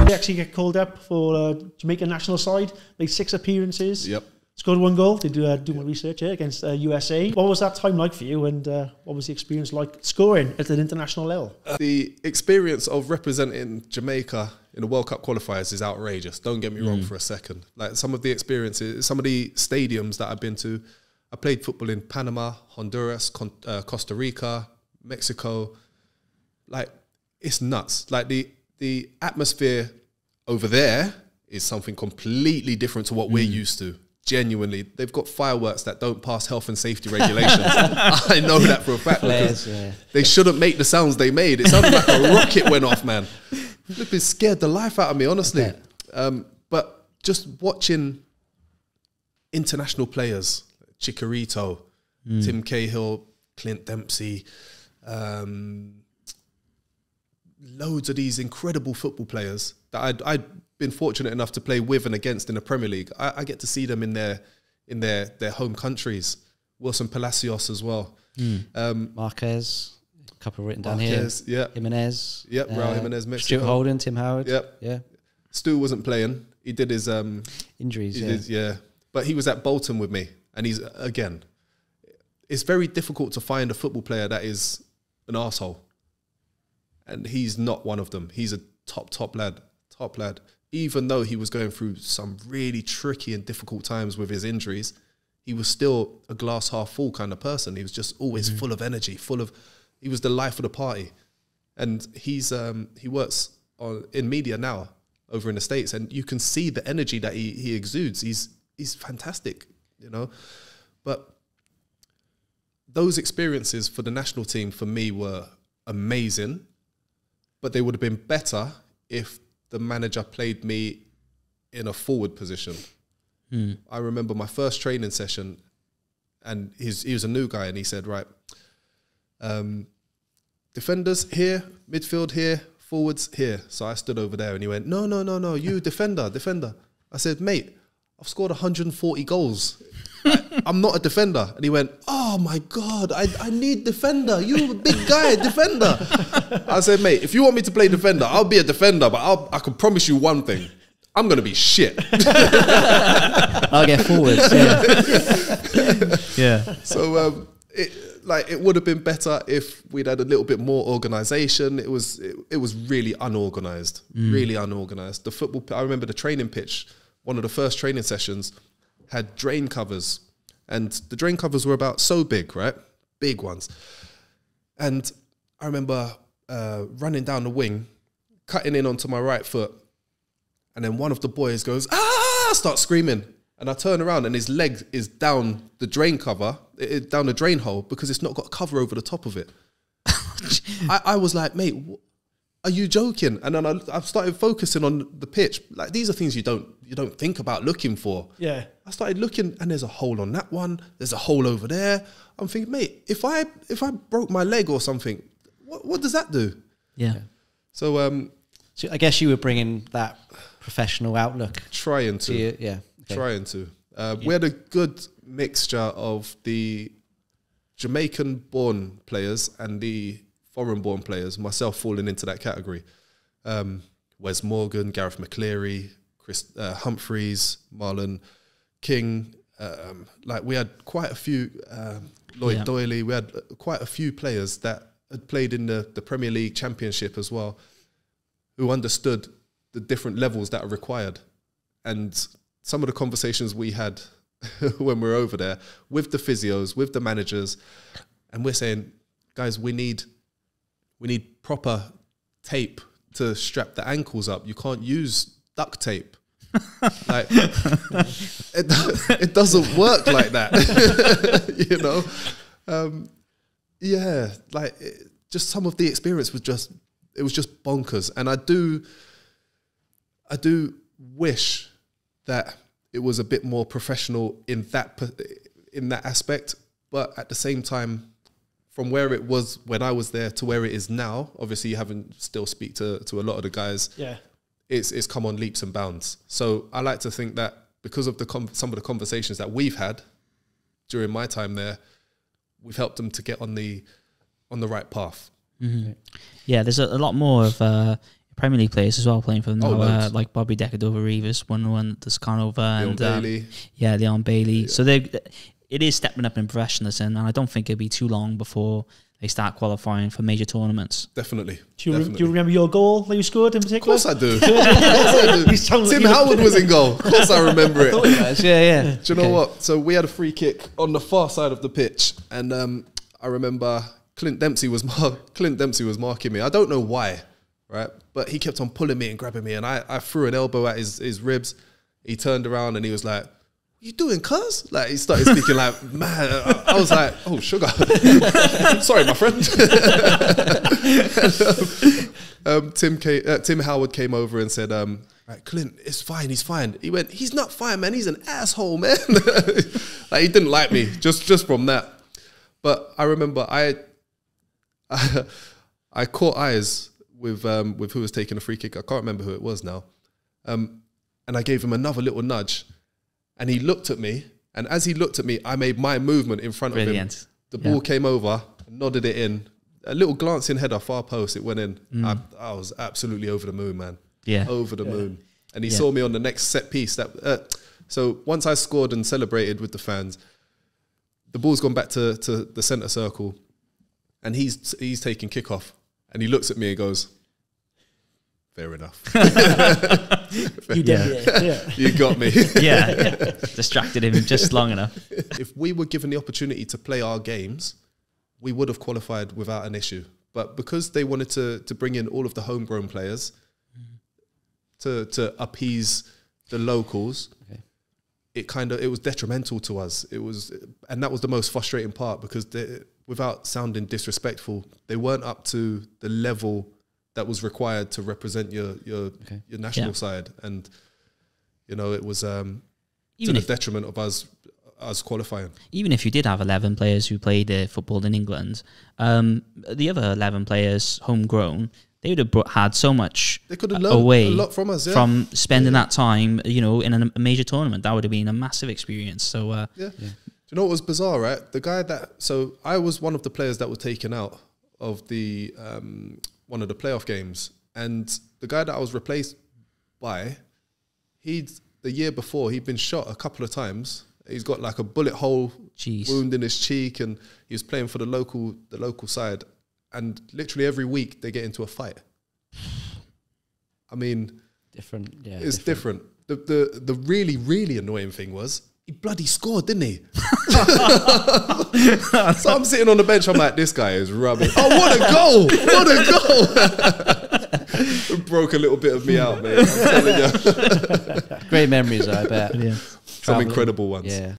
He actually get called up for Jamaica national side. Made 6 appearances. Yep. Scored 1 goal. Did do my research here against USA. What was that time like for you, and what was the experience like scoring at an international level? The experience of representing Jamaica in the World Cup qualifiers is outrageous. Don't get me wrong for a second. Like some of the experiences, some of the stadiums that I've been to, I played football in Panama, Honduras, Costa Rica, Mexico. Like, it's nuts. Like the atmosphere over there is something completely different to what we're used to. Genuinely, they've got fireworks that don't pass health and safety regulations. I know that for a fact. Flares, they shouldn't make the sounds they made. It sounded like a rocket went off, man. Flipping scared the life out of me, honestly. But just watching international players, Chicharito, Tim Cahill, Clint Dempsey, loads of these incredible football players that I'd been fortunate enough to play with and against in the Premier League. I get to see them in their home countries. Wilson Palacios as well. Marquez, a couple written down Marquez, here. Yeah. Jimenez. Yep, Raul Jimenez, Mexico. Stuart Holden, Tim Howard. Yep. Yeah. Stu wasn't playing. He did his injuries. But he was at Bolton with me, and he's again. It's very difficult to find a football player that is an arsehole. And he's not one of them. He's a top lad. Even though he was going through some really tricky and difficult times with his injuries, he was still a glass half full kind of person. He was just always full of energy, he was the life of the party. And he works in media now over in the States, and you can see the energy that he exudes. He's fantastic, you know. But those experiences for the national team for me were amazing, but they would have been better if the manager played me in a forward position. I remember my first training session, and he was a new guy, and he said, right, defenders here, midfield here, forwards here. So I stood over there, and he went, no, you defender. I said, mate, I've scored 140 goals. I'm not a defender. And he went, oh my God, I need defender. You're a big guy, defender. I said, mate, if you want me to play defender, I'll be a defender, but I can promise you one thing. I'm going to be shit. I'll get forwards, yeah. So it would have been better if we'd had a little bit more organisation. It was really unorganised, really unorganised. The football, I remember the training pitch, one of the first training sessions, had drain covers, and the drain covers were about so big, right? Big ones. And I remember running down the wing, cutting in onto my right foot, and then one of the boys goes, starts screaming. And I turn around and his leg is down the drain cover, down the drain hole, because it's not got a cover over the top of it. I was like, mate, are you joking? And then I started focusing on the pitch. Like, these are things you don't think about looking for. Yeah. I started looking, and there's a hole on that one. There's a hole over there. I'm thinking, mate, if I broke my leg or something, what does that do? Yeah. So I guess you were bringing that professional outlook. Trying to. Yeah. Okay. Trying to. We had a good mixture of the Jamaican-born players and the foreign-born players, myself falling into that category. Wes Morgan, Gareth McCleary, Chris Humphreys, Marlon King. We had quite a few, Lloyd Doyley. We had quite a few players that had played in the Premier League Championship as well, who understood the different levels that are required. And some of the conversations we had when we were over there with the physios, with the managers, and we're saying, guys, we need proper tape to strap the ankles up. You can't use duct tape. Like, it doesn't work like that. You know? Just some of the experience was just bonkers. And I do wish that it was a bit more professional in that aspect, but at the same time, from where it was when I was there to where it is now, obviously you haven't still speak to a lot of the guys. Yeah, it's come on leaps and bounds. So I like to think that because of some of the conversations that we've had during my time there, we've helped them to get on the right path. Mm-hmm. Yeah, there's a lot more of Premier League players as well playing for them Oh, now, loads. like Bobby Decordova-Rivas, one that's gone over, Leon and Bailey. Leon Bailey. So it is stepping up in professionalism, and I don't think it'll be too long before they start qualifying for major tournaments. Definitely. Do you remember your goal that you scored in Of particular? course I do. Of course I You sound do. like Tim you- Howard was in goal. Of course I remember it. Yeah. Do you know what? So we had a free kick on the far side of the pitch, and I remember Clint Dempsey was marking me. I don't know why, right? But he kept on pulling me and grabbing me, and I threw an elbow at his ribs. He turned around and he was like, "What you doing, cuz?" Like, he started speaking like, man. I was like, "Oh, sugar." Sorry, my friend. Tim Howard came over and said, "Right, Clint, it's fine, he's fine." He went, "He's not fine, man. He's an asshole, man." Like, he didn't like me just from that. But I remember I caught eyes with who was taking a free kick. I can't remember who it was now. And I gave him another little nudge, and he looked at me. And as he looked at me, I made my movement in front of him. The ball came over, nodded it in. A little glancing header, far post, it went in. I was absolutely over the moon, man. Yeah. Over the moon. And he saw me on the next set piece. So once I scored and celebrated with the fans, the ball's gone back to the centre circle, and he's taking kickoff, and he looks at me and goes, "Fair enough." You did, yeah. You got me. Yeah. Distracted him just long enough. If we were given the opportunity to play our games, we would have qualified without an issue. But because they wanted to bring in all of the homegrown players to appease the locals, it was detrimental to us. And that was the most frustrating part, because without sounding disrespectful, they weren't up to the level that was required to represent your national side. And it was to the detriment of us qualifying. Even if you did have 11 players who played football in England, the other 11 players homegrown, they would have had so much They could have learned away a lot from us, from spending that time, in a major tournament. That would have been a massive experience. So, Do you know what was bizarre, right? So I was one of the players that was taken out of the one of the playoff games, and the guy that I was replaced by, the year before, he'd been shot a couple of times. He's got like a bullet hole wound in his cheek, and he was playing for the local side. And literally every week they get into a fight. I mean, it's different. The really, really annoying thing was, he bloody scored, didn't he? So I'm sitting on the bench, I'm like, this guy is rubbish. Oh, what a goal! What a goal! It broke a little bit of me out, mate. I'm telling you. Great memories, I bet. Some incredible ones. Yeah.